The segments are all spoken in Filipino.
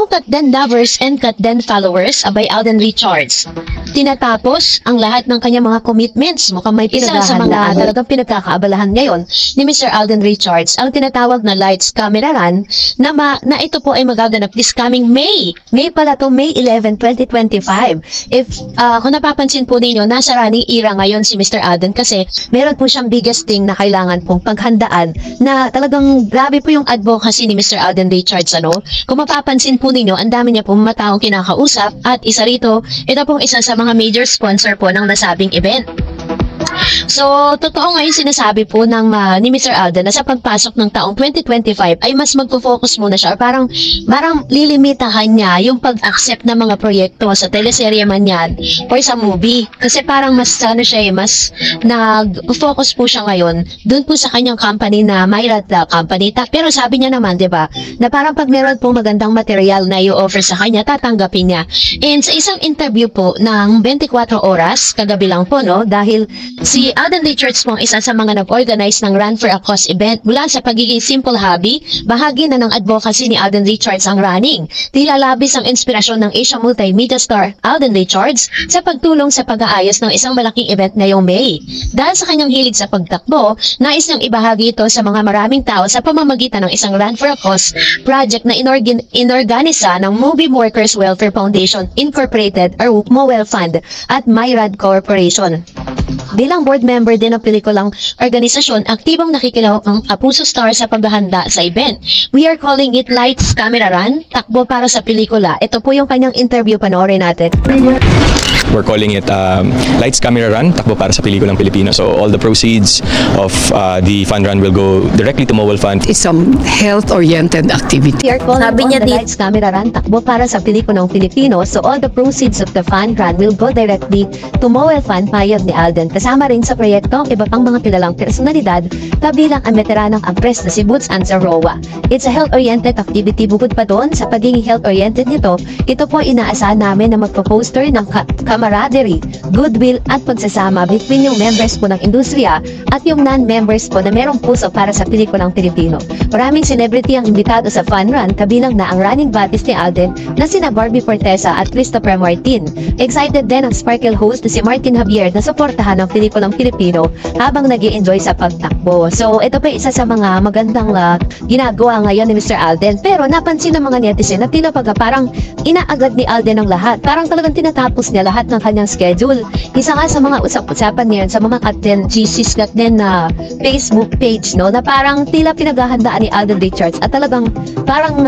Hello Katden lovers and Katden followers, abay Alden Richards. Tinatapos ang lahat ng kanyang mga commitments. Mukhang may pinaghahandaan, talagang pinagkakaabalahan ngayon ni Mr. Alden Richards ang tinatawag na Lights Camera Run na ito po ay magaganap this coming May. May pala to, May 11, 2025. Kung napapansin po ninyo, nasa running era ngayon si Mr. Alden kasi meron po siyang biggest thing na kailangan pong paghandaan na talagang grabe po yung advocacy ni Mr. Alden Richards. Kung mapapansin po ninyo, ang dami niya pong mataong kinakausap at isa rito, ito pong isa sa mga major sponsor po ng nasabing event. So, totoo ngayon sinasabi po ni Mr. Alden na sa pagpasok ng taong 2025 ay mas magpo-focus muna siya. Parang lilimitahan niya yung pag-accept ng mga proyekto sa teleserye man yan or sa movie. Kasi parang mas mas nag-focus po siya ngayon dun po sa kanyang company na Myrad Company. Pero sabi niya naman, di ba, na parang pag meron po magandang material na i-offer sa kanya, tatanggapin niya. And sa isang interview po ng 24 oras, kagabi lang po, dahil si Alden Richards po isa sa mga nag-organize ng Run for a Cause event. Mula sa pagiging simple hobby, bahagi na ng advocacy ni Alden Richards ang running. Tila labis ang inspirasyon ng Asian multimedia star Alden Richards sa pagtulong sa pag-aayos ng isang malaking event ngayong May. Dahil sa kanyang hilig sa pagtakbo, nais niyang ibahagi ito sa mga maraming tao sa pamamagitan ng isang Run for a Cause project na inorganisa ng Movie Workers Welfare Foundation Incorporated or MOWEL Fund at Myrad Corporation. Bilang board member din ng pelikulang organisasyon, aktibong nakikilahok ang Kapuso Star sa paghahanda sa event. We are calling it Lights Camera Run, takbo para sa pelikula. Ito po yung kanyang interview, panoorin natin. We're calling it Lights Camera Run, takbo para sa pelikulang Pilipino. So all the proceeds of the fund run will go directly to MOWEL Fund. It's some health-oriented activity. We are calling the Lights Camera Run, takbo para sa pelikulang Pilipino. So all the proceeds of the fund run will go directly to MOWEL Fund, payag ni Alden. Kasama rin sa proyekto ang iba pang mga kilalang personalidad, kabilang ang veteranang actress na si Boots Ansaroa. It's a health-oriented activity. Bukod pa doon sa pagiging health-oriented nito, ito po inaasahan namin na magpo-poster ng camaraderie, goodwill at pagsasama between yung members po ng industriya at yung non-members po na merong puso para sa pelikulang Pilipino. Maraming celebrity ang imbitado sa fun run, kabilang na ang running buddies ni Alden na sina Barbie Fortesa at Christopher Martin. Excited din ang Sparkle host na si Martin Javier na suportahan ng pelikulang Pilipino habang nag-i-enjoy sa pagtakbo. So, ito pa isa sa mga magandang ginagawa ngayon ni Mr. Alden. Pero napansin ng mga netizen na tila parang inaagad ni Alden ang lahat. Parang talagang tinatapos niya lahat ng kanyang schedule. Isa nga sa mga usap-usapan niyan sa mga Katden GC's Katden na Facebook page, na parang tila pinaghahandaan ni Alden Richards at talagang parang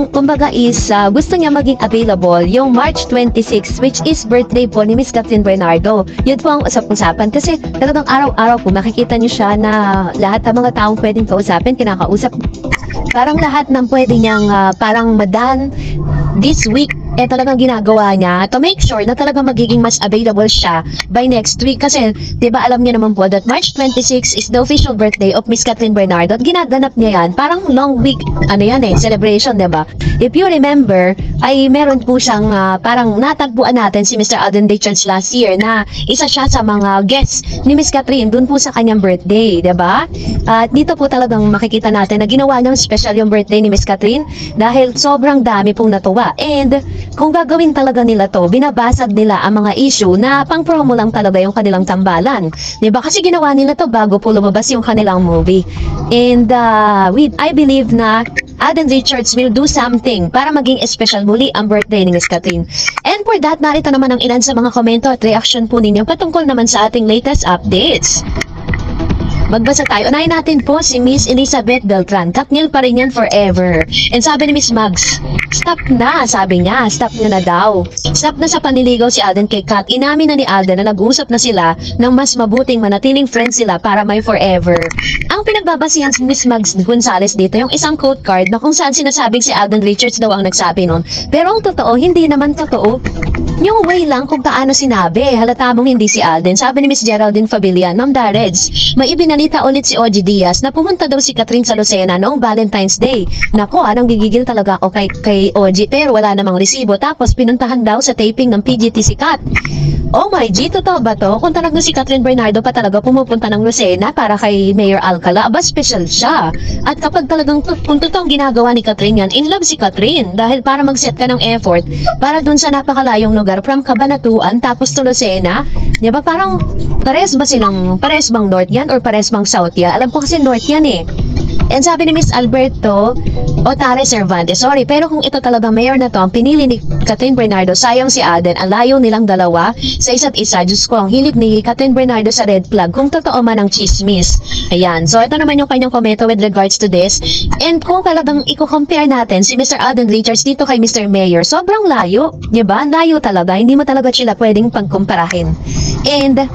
kumbaga is gusto niya maging available yung March 26, which is birthday po ni Miss Kathryn Bernardo. Yun po ang usap-usapan kasi talagang araw-araw po makikita niyo siya na lahat ng mga taong pwedeng kausapin, kinakausap. Parang lahat ng pwede niyang parang madan this week talagang ginagawa niya to make sure na talagang magiging mas available siya by next week. Kasi, di ba alam niya naman po that March 26 is the official birthday of Miss Kathryn Bernardo at ginaganap niya yan. Parang long week, celebration, di ba? If you remember, ay meron po siyang parang natagpuan natin si Mr. Alden Richards last year na isa siya sa mga guests ni Miss Kathryn dun po sa kanyang birthday, di ba? At dito po talagang makikita natin na ginawa niyang special yung birthday ni Miss Kathryn dahil sobrang dami pong natuwa. And kung gagawin talaga nila to, binabasag nila ang mga issue na pang-promo lang talaga yung kanilang tambalan. Diba? Kasi ginawa nila to bago po lumabas yung kanilang movie. And I believe na Alden Richards will do something para maging special muli ang birthday ni Miss Kathryn. And for that, narito naman ang ilan sa mga komento at reaction po ninyo patungkol naman sa ating latest updates. Magbasa tayo. Unahin natin po si Miss Elizabeth Beltran. Taknil pa rin yan forever. And sabi ni Miss Mags, stop na, sabi niya. Stop na daw. Stop na sa panliligaw si Alden kay Kat. Inamin na ni Alden na nag-uusap na sila ng mas mabuting manatiling friends sila para may forever. Ang pinagbabasihan si Miss Mags Gonzales dito, yung isang quote card na kung saan sinasabing si Alden Richards daw ang nagsabi nun. Pero ang totoo, hindi naman totoo. Yung way lang kung paano sinabi, halata mong hindi si Alden. Sabi ni Miss Geraldine Fabian, Ma'am Dareds, may ibinanggit nagbalita ulit si OG Diaz na pumunta daw si Catherine sa Lucena noong Valentine's Day. Nako, anong gigigil talaga ako kay OG, pero wala namang resibo. Tapos pinuntahan daw sa taping ng PGT si Kat. Oh my G, totoo ba to? Kung talagang si Catherine Bernardo pa talaga pumupunta ng Lucena para kay Mayor Alcala, aba special siya. At kapag talagang kung totoong ginagawa ni Catherine yan, in love si Catherine. Dahil para mag-set ka ng effort, para dun sa napakalayong lugar, from Cabanatuan, tapos to Lucena, di ba parang pares bang north yan or pares bang south yan? Alam ko kasi north yan eh. And sabi ni Miss Alberto Otare Cervantes, sorry, pero kung ito talaga mayor na to, ang pinili ni Catherine Bernardo, sayang si Aden, ang layo nilang dalawa sa isa't isa. Diyos ko, ang hilig ni Catherine Bernardo sa red flag, kung totoo man ang chismis. Ayan, so ito naman yung kanyang komento with regards to this. And kung talagang i-compare natin si Mr. Alden Richards dito kay Mr. Mayor, sobrang layo, diba? Layo talaga, hindi mo talaga sila pwedeng pagkumparahin. And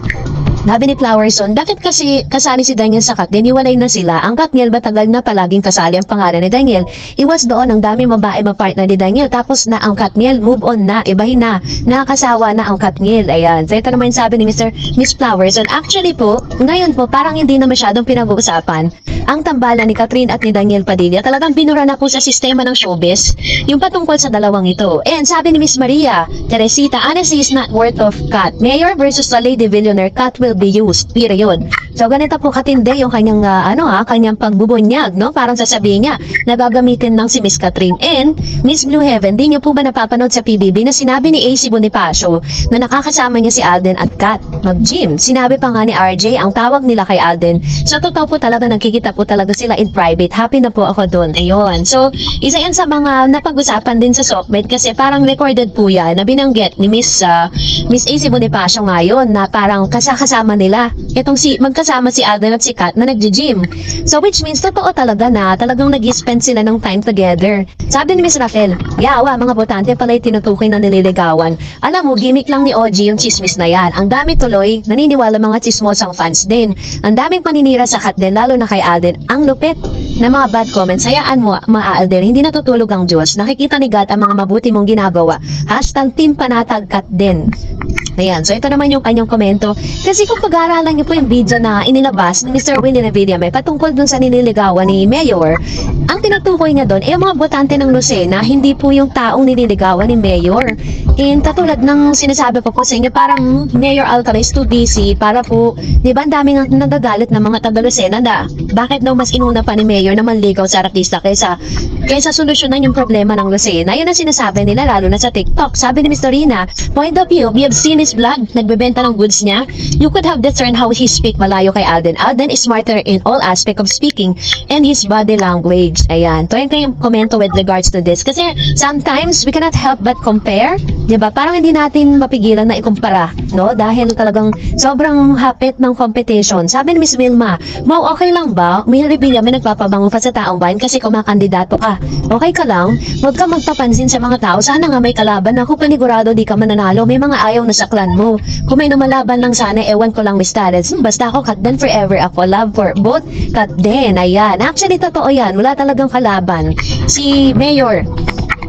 sabi ni Flowerson, bakit kasi kasali si Daniel sa Katniel? Iwalay na sila. Ang Katniel ba tagal na palaging kasali ang pangalan ni Daniel? Iwas doon ang dami babae ma-partner ni Daniel. Tapos na ang Katniel, move on na, ibahin na. Nakakasawa na ang Katniel. Ayan. So ito naman yung sabi ni Miss Flowerson. Actually po, ngayon po, parang hindi na masyadong pinag-uusapan ang tambalan ni Catherine at ni Daniel Padilla. Talagang binura na po sa sistema ng showbiz yung patungkol sa dalawang ito. And sabi ni Miss Maria Teresita, honesty is not worth of Kat. Mayor versus the lady billionaire, Kat will be used. Period. So ganito po katindi yung kanyang kanyang pagbubunyag, no? Parang sasabihin niya na gagamitin ng si Miss Catherine. And Miss Blue Heaven, di niyo po ba napapanood sa PBB na sinabi ni AC Bonifacio na nakakasama niya si Alden at Kat mag-gym? Sinabi pa nga ni RJ ang tawag nila kay Alden. So totoo po talaga, nagkikita po talaga sila in private. Happy na po ako doon. Ayun. So isa yan sa mga napag-usapan din sa Sockmed kasi parang recorded po yan na binanggit ni Miss AC Bonifacio ngayon na parang kasama nila itong magkasama si Alden at si Kat na nag-gym. So which means totoo talaga na talagang nag-spend sila ng time together. Sabi ni Miss Raquel, yawa, mga botante pala'y tinutukoy na nililigawan. Alam mo, gimmick lang ni OG yung chismis na yan. Ang dami tuloy, naniniwala mga chismosang fans din. Ang daming paninira sa Kat din, lalo na kay Alden. Ang lupit na mga bad comments, hayaan mo, Alden, hindi natutulog ang Diyos. Nakikita ni God ang mga mabuti mong ginagawa. #team panatag Kat din. Ayan, so ito naman yung kanyang komento. Kasi kung pag-aaralan niyo po yung video na inilabas ni Mr. Willie Revilla may patungkol dun sa nililigawan ni Mayor, ang tinutukoy niya dun, yung mga botante ng Lucena, hindi po yung taong nililigawan ni Mayor. And katulad ng sinasabi ko po sa inyo, parang Mayor Alcala is too busy para po, di ba, ang daming nagagalit ng mga taga Lucena na bakit daw mas inuna pa ni Mayor na manligaw sa artista kaysa solusyonan yung problema ng Lucena. Yun ang sinasabi nila, lalo na sa TikTok. Sabi ni Mr. Rina, point of view, we have seen his vlog, nagbebenta ng goods niya. You could have discerned how he speak malayo kay Alden. Alden is smarter in all aspect of speaking and his body language. Ayan. Ito yung komento with regards to this. Kasi sometimes we cannot help but compare. Diba? Parang hindi natin mapigilan na ikumpara. No? Dahil talagang sobrang hapit ng competition. Sabi ni Miss Wilma, wow, okay lang ba? May Revilla, may nagpapabango pa sa taong bayan kasi kumakandidato ka. Okay ka lang? Huwag ka magpapansin sa mga tao. Sana nga may kalaban na kung panigurado di ka mananalo. May mga ayaw na sa clan mo. Kung may lumalaban lang sana, ewan ko lang Miss Talents. Basta ako, Kat din forever ako. Love for both Kat din. Ayan. Actually, totoo yan. Wala talagang kalaban. Si Mayor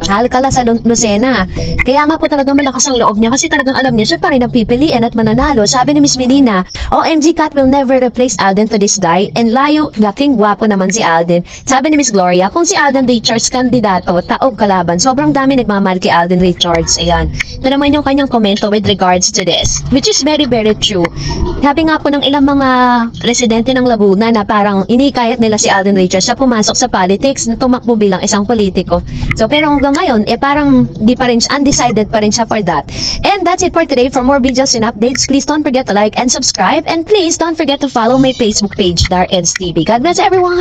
Alcala sa Lucena. Kaya nga po talagang malakas ang loob niya kasi talagang alam niya siya pa rin ang pipiliin at mananalo. Sabi ni Miss Melina, OMG, Kat will never replace Alden to this guy. And layo, laking gwapo naman si Alden. Sabi ni Miss Gloria, kung si Alden Richards kandidato, taob kalaban. Sobrang dami nagmamahal kay Alden Richards. Ayan. Ito naman yung kanyang komento with regards to this, which is very, very true. Sabi nga po ng ilang mga residente ng Laguna na parang inikayat nila si Alden Richards na pumasok sa politics na tumakbo bilang isang politiko. So, pero hanggang ngayon, parang di pa rin, undecided pa rin siya for that. And that's it for today. For more videos and updates, please don't forget to like and subscribe. And please don't forget to follow my Facebook page, Dar Eds TV. God bless everyone!